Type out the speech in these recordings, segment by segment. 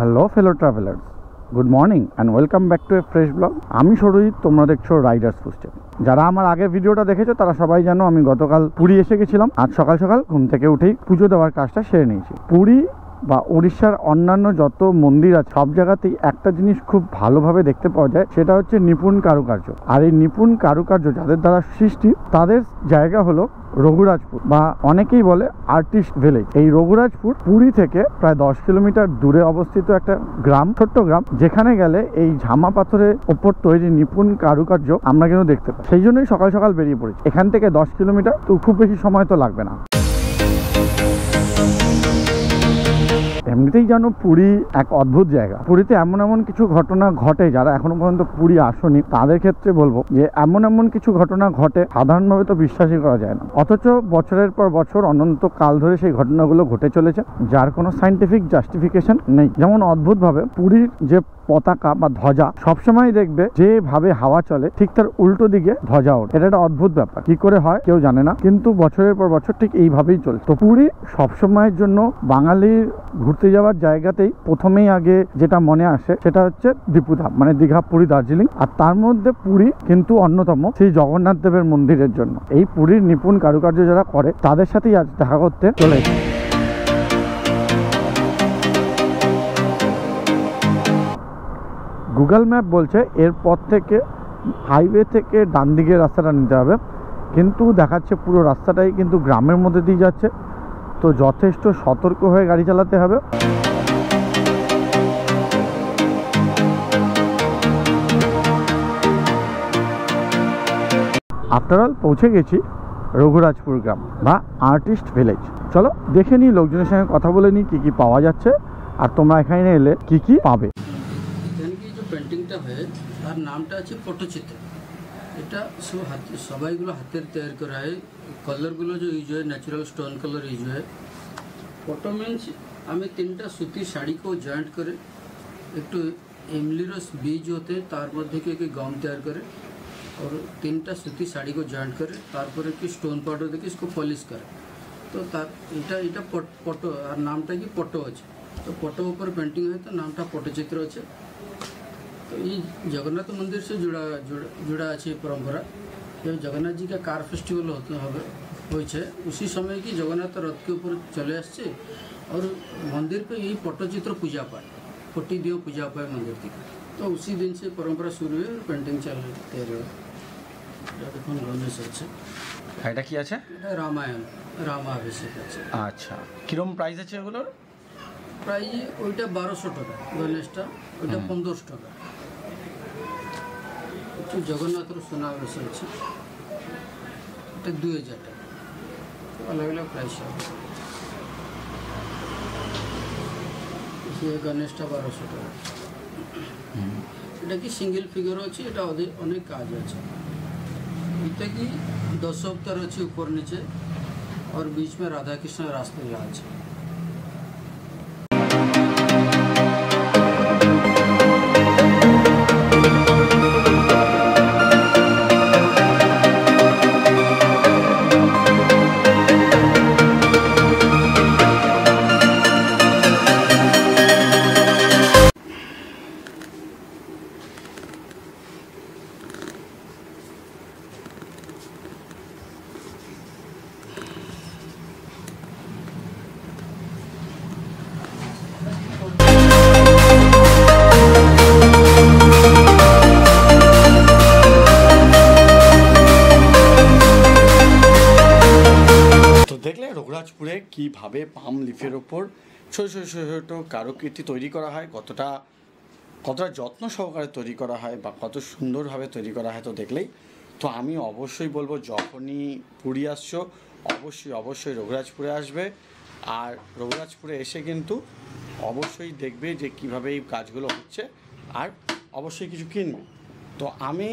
Hello fellow travellers, good morning and welcome back to A fresh blog. আমি সরজিৎ, তোমরা দেখছো Riders footstep. যারা আমার আগের ভিডিওটা দেখেছো তারা সবাই জানো আমি গতকাল পুরী এসে গেছিলাম। আজ সকাল সকাল ঘুম থেকে উঠেই পুজো দেওয়ার কাজটা সেরে নিয়েছি। পুরী বা উড়িষ্যার অন্যান্য যত মন্দির আছে সব জায়গাতেই একটা জিনিস খুব ভালোভাবে দেখতে পাওয়া যায়, সেটা হচ্ছে নিপুণ কারুকার্য। আর এই নিপুণ কারুকার্য যাদের দ্বারা সৃষ্টি, তাদের জায়গা হলো রঘুরাজপুর, বা অনেকেই বলে আর্টিস্ট ভিলেজ। এই রঘুরাজপুর পুরী থেকে প্রায় 10 কিলোমিটার দূরে অবস্থিত একটা গ্রাম, ছোট্ট গ্রাম, যেখানে গেলে এই ঝামা পাথরের ওপর তৈরি নিপুণ কারুকার্য আমরা কিন্তু দেখতে পাই। সেই জন্যই সকাল সকাল বেরিয়ে পড়েছি। এখান থেকে 10 কিলোমিটার, তো খুব বেশি সময় তো লাগবে না। এমনিতেই জানো পুরী এক অদ্ভুত জায়গা। পুরীতে এমন এমন কিছু ঘটনা ঘটে, যারা এখনো পর্যন্ত পুরী আসেনি তাদের ক্ষেত্রে বলবো যে এমন কিছু ঘটনা ঘটে সাধারণভাবে তো বিশ্বাসই করা যায় না, অথচ বছরের পর বছর অনন্ত কাল ধরে সেই ঘটনাগুলো ঘটে চলেছে, যার কোনো সাইন্টিফিক জাস্টিফিকেশন নেই। যেমন অদ্ভুতভাবে পুরীর যে পতাকা বা ধ্বজা সবসময় দেখবে যেভাবে হাওয়া চলে ঠিক তার উল্টো দিকে ধ্বজা ওঠে। এটা একটা অদ্ভুত ব্যাপার, কি করে হয় কেউ জানে না, কিন্তু বছরের পর বছর ঠিক এইভাবেই চলছে। তো পুরী সবসময়ের জন্য বাঙালির ঘুরতে যাওয়ার জায়গাতেই প্রথমেই আগে যেটা মনে আসে সেটা হচ্ছে দীপুধাম, মানে দীঘা, পুরী, দার্জিলিং। আর তার মধ্যে পুরী কিন্তু অন্যতম, সেই জগন্নাথ দেবের মন্দিরের জন্য। এই পুরীর নিপুণ কারুকার্য যারা করে তাদের সাথেই আজ দেখা করতে চলে এসেছি। গুগল ম্যাপ বলছে এরপর থেকে হাইওয়ে থেকে ডান দিকের রাস্তাটা নিতে হবে, কিন্তু দেখাচ্ছে পুরো রাস্তাটাই কিন্তু গ্রামের মধ্যে দিয়ে যাচ্ছে, তো যথেষ্ট সতর্ক হয়ে গাড়ি চালাতে হবে। আফটার অল পৌঁছে গেছি রঘুরাজপুর গ্রাম বা আর্টিস্ট ভিলেজ। চলো দেখে নিই, লোকজনের সঙ্গে কথা বলে নিই কী কী পাওয়া যাচ্ছে, আর তোমরা এখানে এলে কী কী পাবে। পেন্টিংটা হয় তার নামটা আছে পটচিত্র। এটা সবাইগুলো হাতের তৈরি করা হয়। কলরগুলো যে ইউজ হয় ন্যাচারাল স্টোন कलर यूज है। फोटो मीन्स हमें 3टा सूती शाड़ी को जॉइंट करे, एक तो इमली रस बीज होते हैं तार मध्य के गम तैयार करे, और 3टा सूती शाड़ी को जॉइंट करे, तारपर कि स्टोन पाउडर देके इसको पॉलिश करे। तो तार এটা পটো, আর নামটা কি পটো আছে। তো পটো ऊपर पेंटिंग है तो नामटा पटचित्र আছে। तो ये जगन्नाथ मंदिर से जुड़ा अच्छी परंपरा। जब जगन्नाथ जी का कार फेस्टिवल होते उसी समय की जगन्नाथ रथ के ऊपर चले आसছে, और मंदिर पे यही पट्टचित्र पूजा पाए, पट्टी दियो पूजा पाए मंदिर की। तो उसी दिन से परंपरा शुरू हुई और पेंटिंग चल रही है। দেখুন গণেশ আছে, এটা কি আছে? এটা রামায়ণ, রামাভিষেক আছে। আচ্ছা, কিরম প্রাইস আছে এগুলোর? প্রাইস ওইটা 1200 টাকা, গণেশটা ওইটা 1500 টাকা। জগন্নাথের সোনাবেশ আছে, এটা 2000 টাকা। अलग अलग प्राइस হবে। গণেশটা 1200 টাকা। এটা কি সিঙ্গেল ফিগার আছে, এটা অনেক কাজ আছে। এটা কি 10 अवतार আছে ऊपर नीचे, और बीच में राधा कृष्ण रास्ते আছে। দেখলে রঘুরাজপুরে কীভাবে পাম লিফের ওপর ছোটো ছোটো ছোটো কারুকীর্তি তৈরি করা হয়, কতটা যত্ন সহকারে তৈরি করা হয় বা কত সুন্দরভাবে তৈরি করা হয়, তো দেখলেই। তো আমি অবশ্যই বলবো যখনই পুরী আসছো অবশ্যই রঘুরাজপুরে আসবে, আর রঘুরাজপুরে এসে কিন্তু অবশ্যই দেখবে যে কীভাবে এই কাজগুলো হচ্ছে, আর অবশ্যই কিছু কিনবে। তো আমি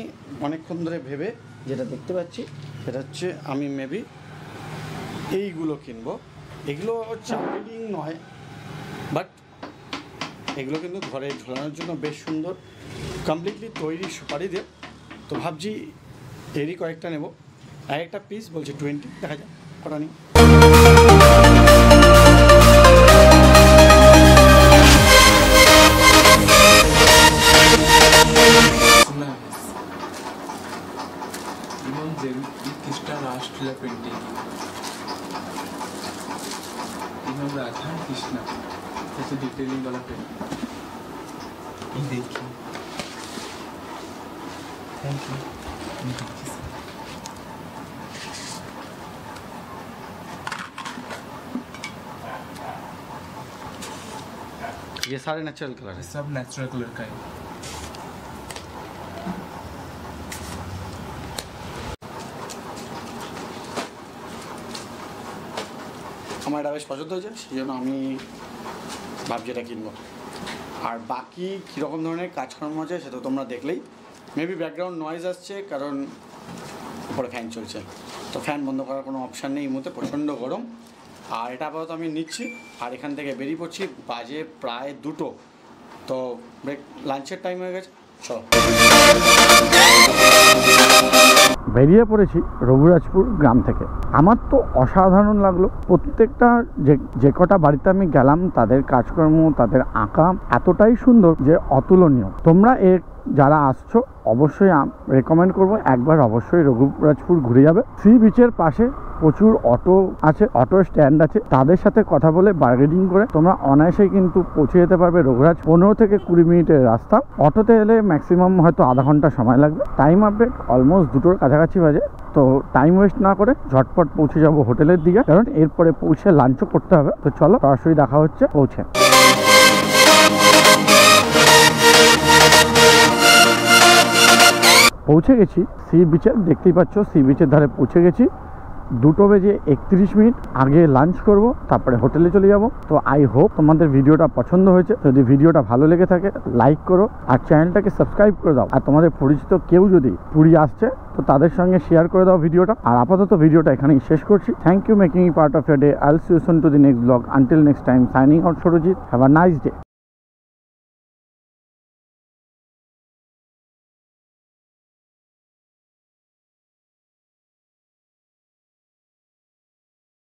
অনেকক্ষণ ধরে ভেবে যেটা দেখতে পাচ্ছি সেটা হচ্ছে আমি মেবি এইগুলো কিনবো। এগুলো চার্ডিং নয়, বাট এগুলো কিন্তু ঘরে ঝোলানোর জন্য বেশ সুন্দর, কমপ্লিটলি তৈরি সুপারি দিয়ে। তো ভাবছি এরই কয়েকটা নেব। আর একটা পিস বলছে 20, দেখা যাক কটা নিই। पॉपुलर पेंटिंग इन्होंने राधा कृष्णा जैसे डिटेलिंग वाला पेंटिंग देखिए थैंक यू ये सारे नेचुरल कलर है। सब नेचुरल कलर का है। আমার এটা বেশ পছন্দ হয়েছে, সেই জন্য আমি ভাবছি এটা কিনবো। আর বাকি কীরকম ধরনের কাজকর্ম আছে সেটা তোমরা দেখলেই। মেবি ব্যাকগ্রাউন্ড নয়েজ আসছে কারণ উপরে ফ্যান চলছে, তো ফ্যান বন্ধ করার কোনো অপশান নেই এই মুহূর্তে, প্রচণ্ড গরম। আর এটা আপাতত আমি নিচ্ছি আর এখান থেকে বেরিয়ে পড়ছি, বাজে প্রায় 2টো, তো ব্রেক লাঞ্চের টাইম হয়ে গেছে, চলো। বেরিয়ে পড়েছি রঘুরাজপুর গ্রাম থেকে। আমার তো অসাধারণ লাগলো। প্রত্যেকটা যে কটা বাড়িতে আমি গেলাম তাদের কাজকর্ম, তাদের আঁকা এতটাই সুন্দর যে অতুলনীয়। তোমরা যারা আসছো অবশ্যই রেকমেন্ড করবো একবার অবশ্যই রঘুরাজপুর ঘুরে যাবে। সি বিচের পাশে প্রচুর অটো আছে, অটো স্ট্যান্ড আছে, তাদের সাথে কথা বলে বার্গেনিং করে তোমরা অনায়াসেই কিন্তু পৌঁছে যেতে পারবে রঘুরাজ। 15 থেকে 20 মিনিটের রাস্তা, অটোতে এলে ম্যাক্সিমাম হয়তো আধা ঘন্টা সময় লাগবে। টাইম আপডেট অলমোস্ট 2টোর কাছাকাছি বাজে, তো টাইম ওয়েস্ট না করে ঝটপট পৌঁছে যাবো হোটেলের দিকে, কারণ এরপরে পৌঁছে লাঞ্চও করতে হবে। তো চলো সরাসরি দেখা হচ্ছে পৌঁছে। পৌঁছে গেছি সি বিচে, দেখতেই পাচ্ছ সি বিচের ধারে পৌঁছে গেছি। 2:31 আগে লাঞ্চ করব, তারপরে হোটেলে চলে যাব। তো আই হোপ তোমাদের ভিডিওটা পছন্দ হয়েছে। যদি ভিডিওটা ভালো লেগে থাকে লাইক করো আর চ্যানেলটাকে সাবস্ক্রাইব করে দাও। আর তোমাদের পরিচিত কেউ যদি পুরী আসছে তো তাদের সঙ্গে শেয়ার করে দাও ভিডিওটা। আর আপাতত ভিডিওটা এখানেই শেষ করছি। Thank you making part of your day. I'll see you soon to the next blog. Until next time, signing out Sarajit. Have a nice day.